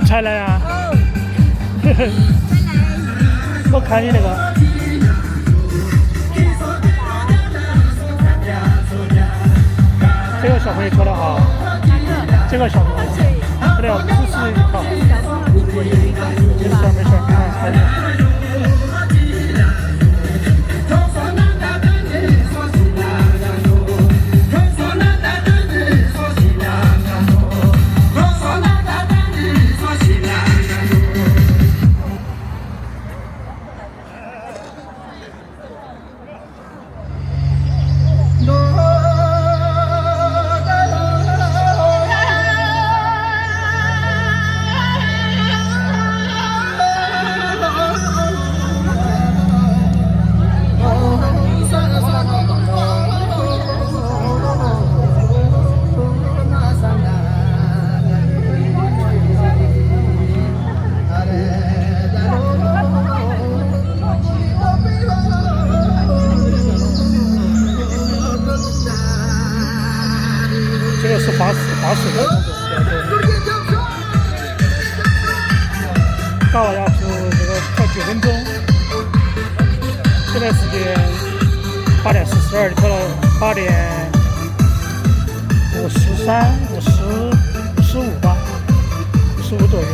才来啊？我看你那个。这个小朋友可能好，这个小朋友可能要支持一套。没事没事，好的。这个是巴士的工作，高压出这个快9分钟。现在时间8点42，你到了8点53、55吧，55左右。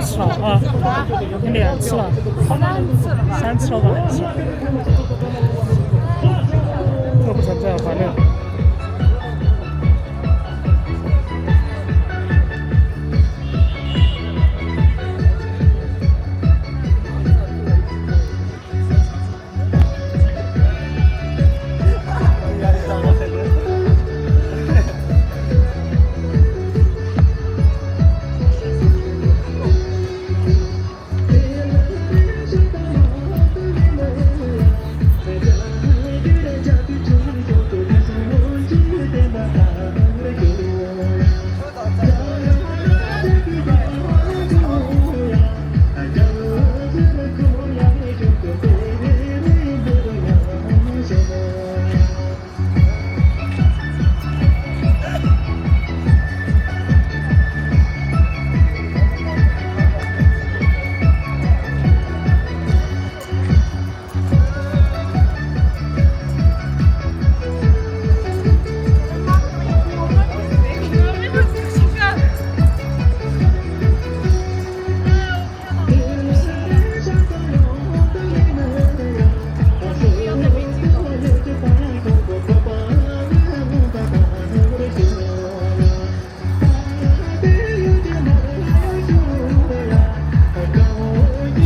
次了啊，2次了，3次了吧？2次，都不存在，反正。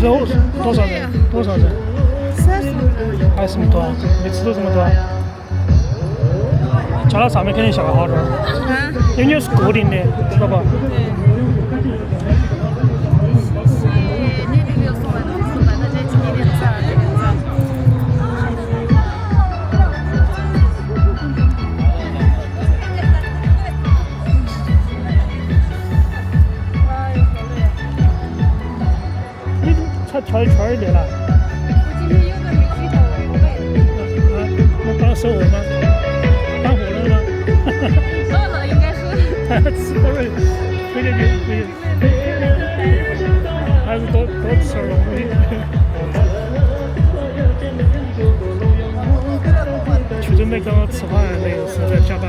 肉多少人？多少人？30人。还这么多？每次都这么多？加到上面肯定效果好点。因为你是固定的，知道不？你才跳一圈儿就对了。我今天有个没举头，我帮手握吗？帮活了吗？了应该是。吃点儿，回去还是多吃点东西。去准备跟我吃饭，那又是在加班。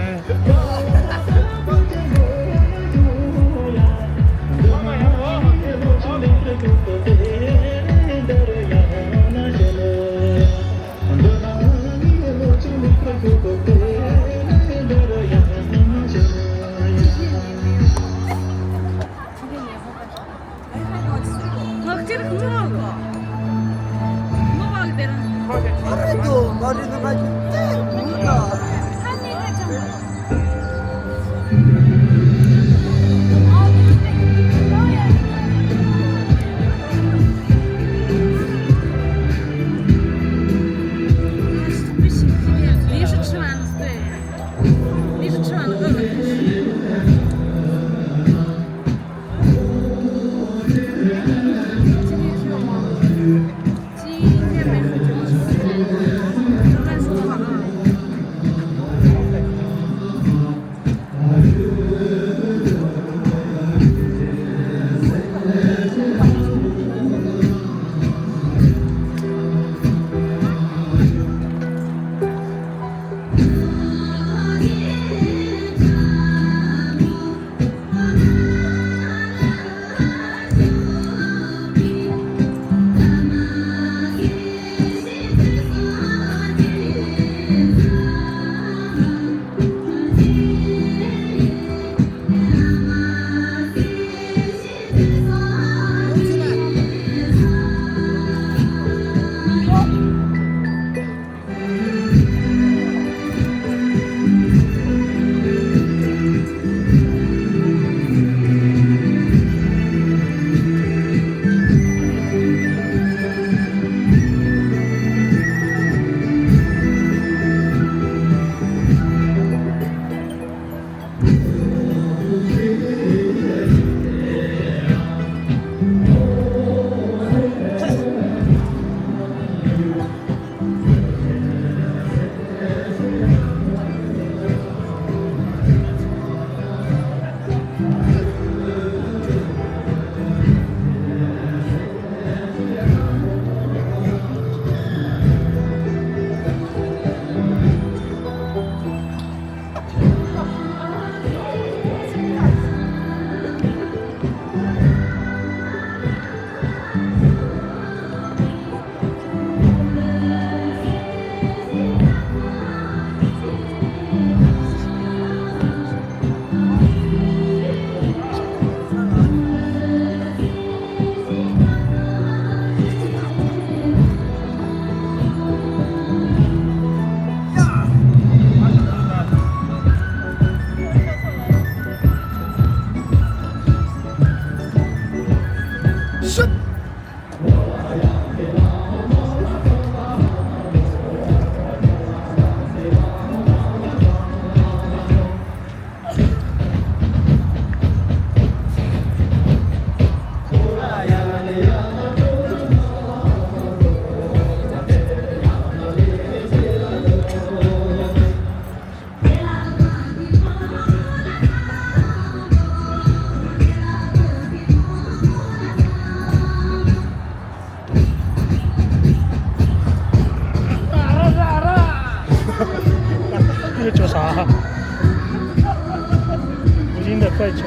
그래도 머리는 아주 떼这个叫啥哈？无尽的快车。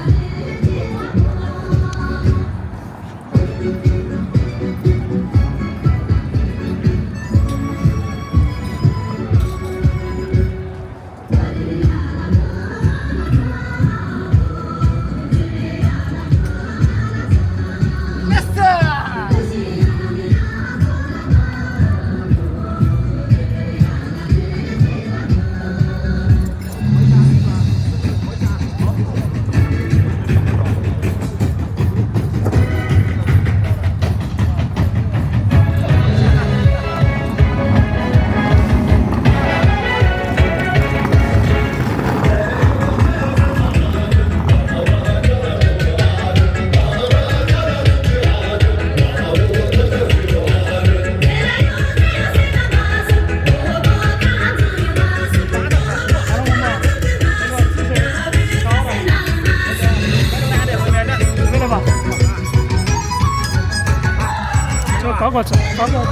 搞搞这，搞搞。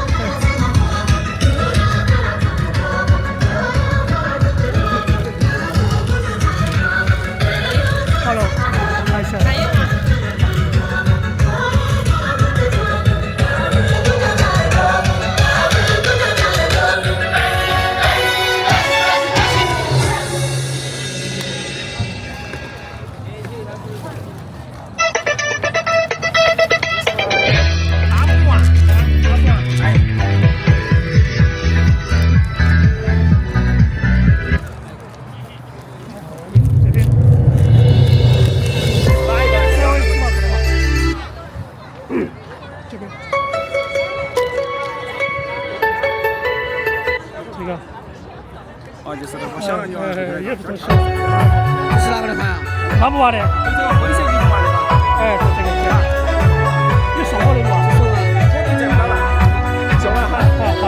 Hello， 看一下。哦，就是那个小人也不多少。是哪个的盘？他不玩的。就这个灰色给你玩的吧？哎，就这个这样。你送我的嘛？我给你买了，送了哈。好。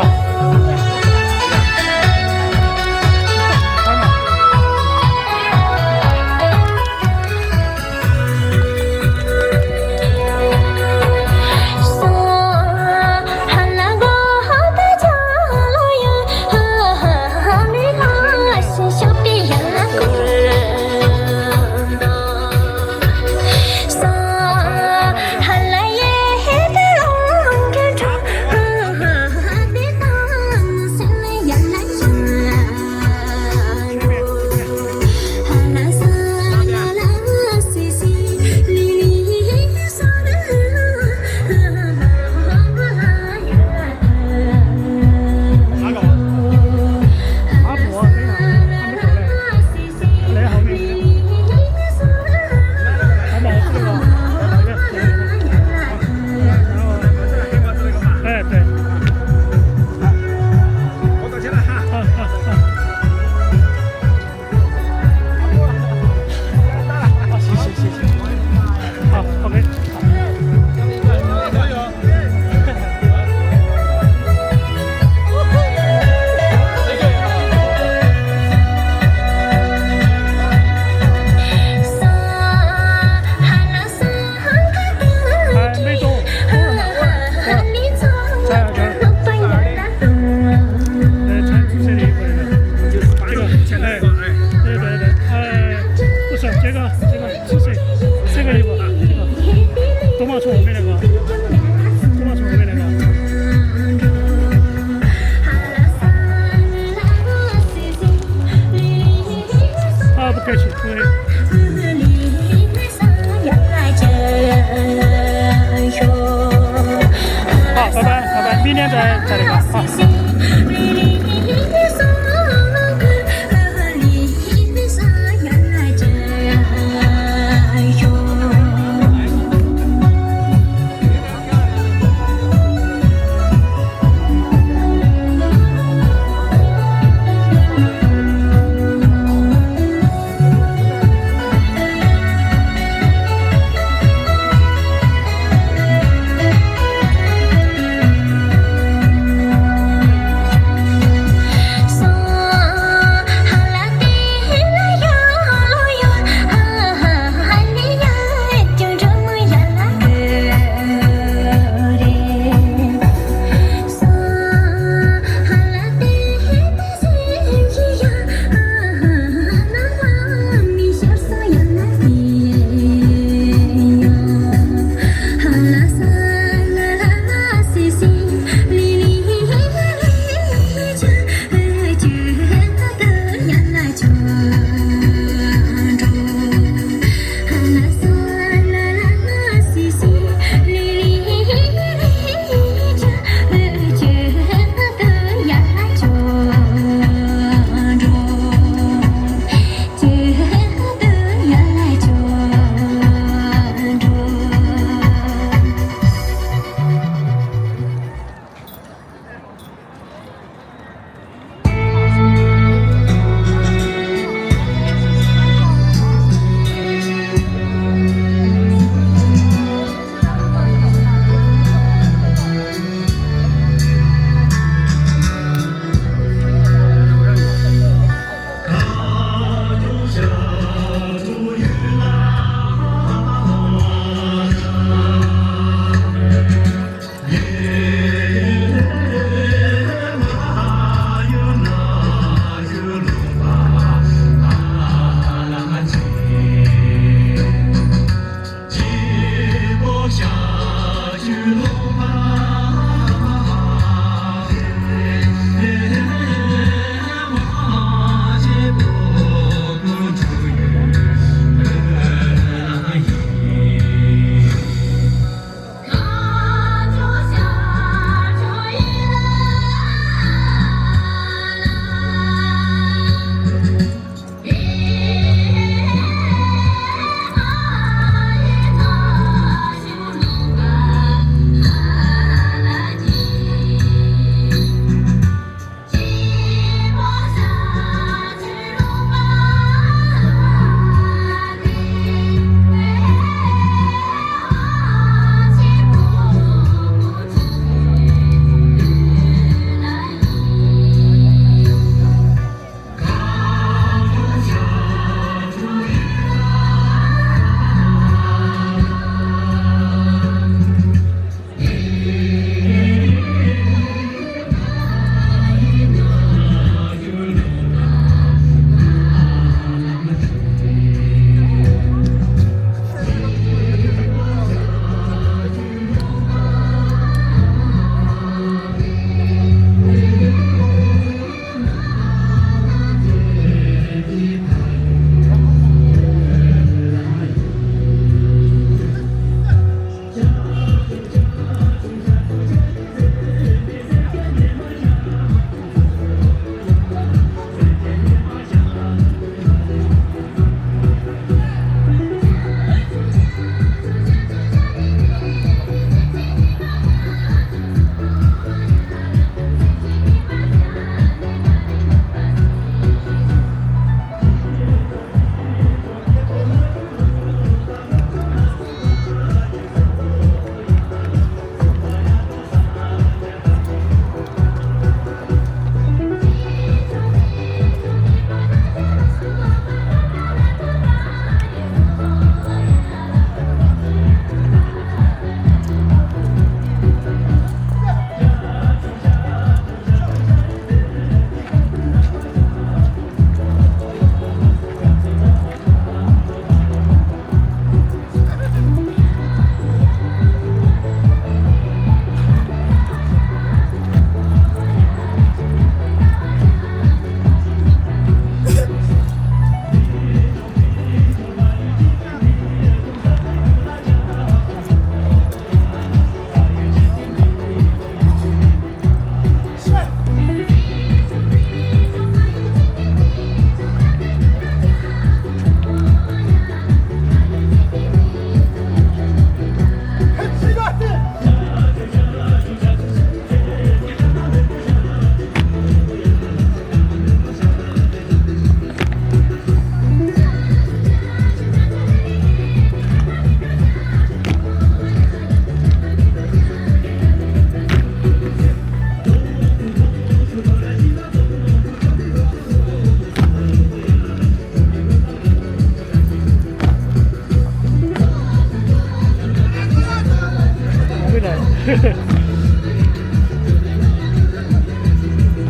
明天再那个好。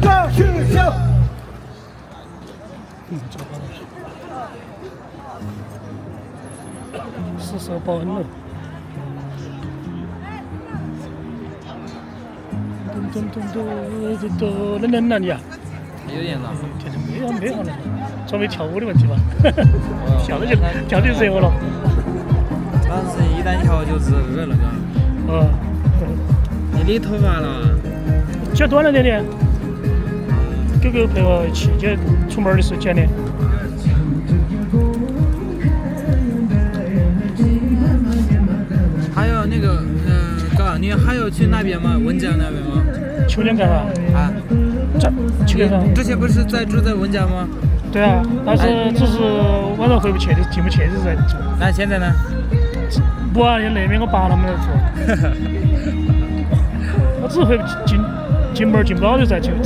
高旭秀，这个是手报恩了。冷了你啊？有点冷。没有冷，说明跳舞的问题吧？跳的就热了。主要是一旦跳就热那个。你理头发了？剪短了点点。狗狗陪我一起，今天出门的时候剪的。还有那个，哥，你还有去那边吗？温江那边吗？秋天干啥？啊？秋天上。之前不是住在温江吗？对啊，但是只是晚上回不去的，进不去的在住。那现在呢？不啊，那边我爸他们在住。我只回进门进不到就在这边。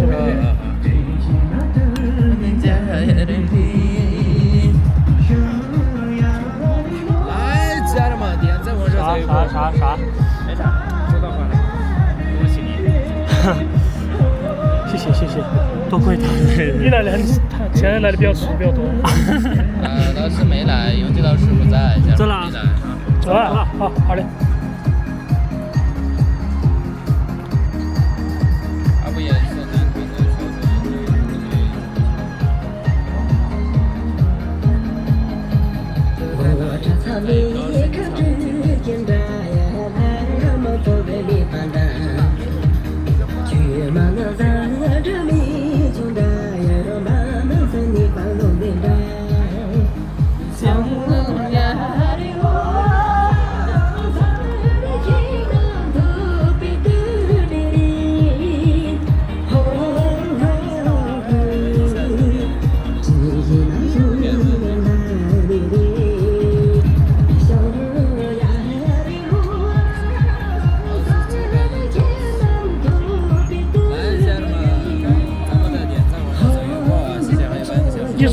来，家人们，点赞我这这一波。啥？没啥，收到款了，恭喜你。谢谢，多亏他。你来的很，现在来的比较多。老师没来，永吉老师不在，走了。走了，好的。阿不也是男团的小我这草里可只见着呀，那么多的地方的，却忙了在这里穷的呀，罗马能分你放龙的的，像我呀的我，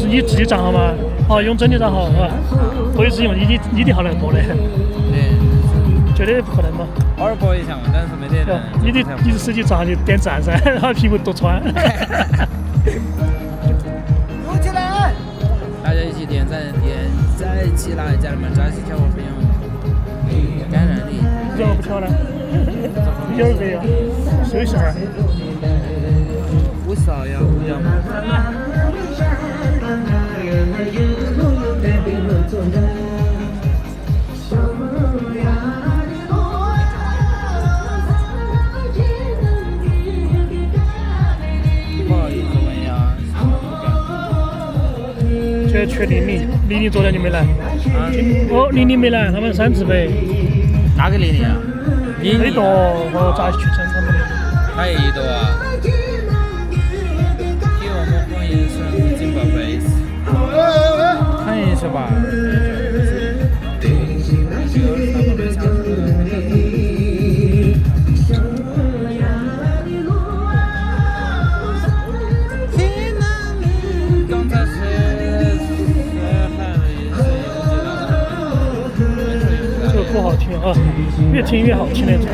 你自己账号吗？用真的账号啊，不一直用你的号来播的。对，绝对不可能嘛。偶尔播一下嘛，但是没得人。你的手机账号就点赞噻，然后屏幕多穿。有起来！大家一起点赞起来，家人们，扎起小伙伴有感染力。你怎么不跳呢？一会儿可以啊，休息会儿。为啥呀？不要吗？不好意思问呀，这确定玲玲昨天就没来。啊？玲玲没来，他们3次飞。哪个玲玲啊？一朵和咋去成他们？还有一朵啊。给我们欢迎是金宝贝，看一下吧。刚才这个歌好听啊，越听越好听那种。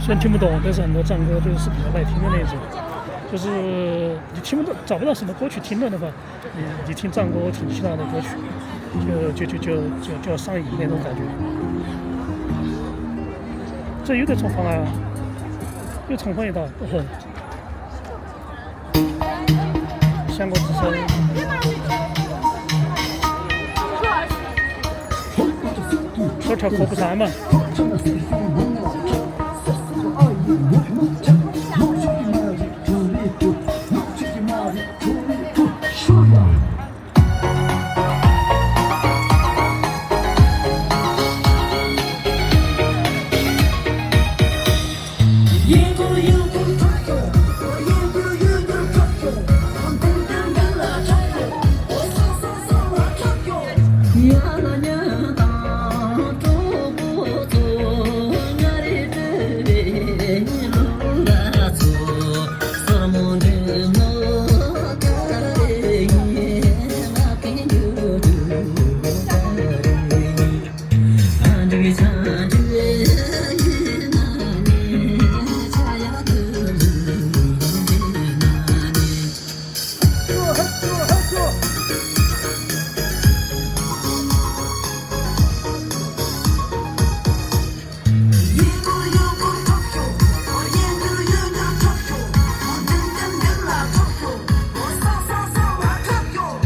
虽然听不懂，但是很多战歌就是比较耐听的那种。就是你听不到找不到什么歌曲听了的话，你听战歌，听其他的歌曲，就要上瘾那种感觉。这又得重放啊，又重放一道。香港之声。说跳科普山嘛。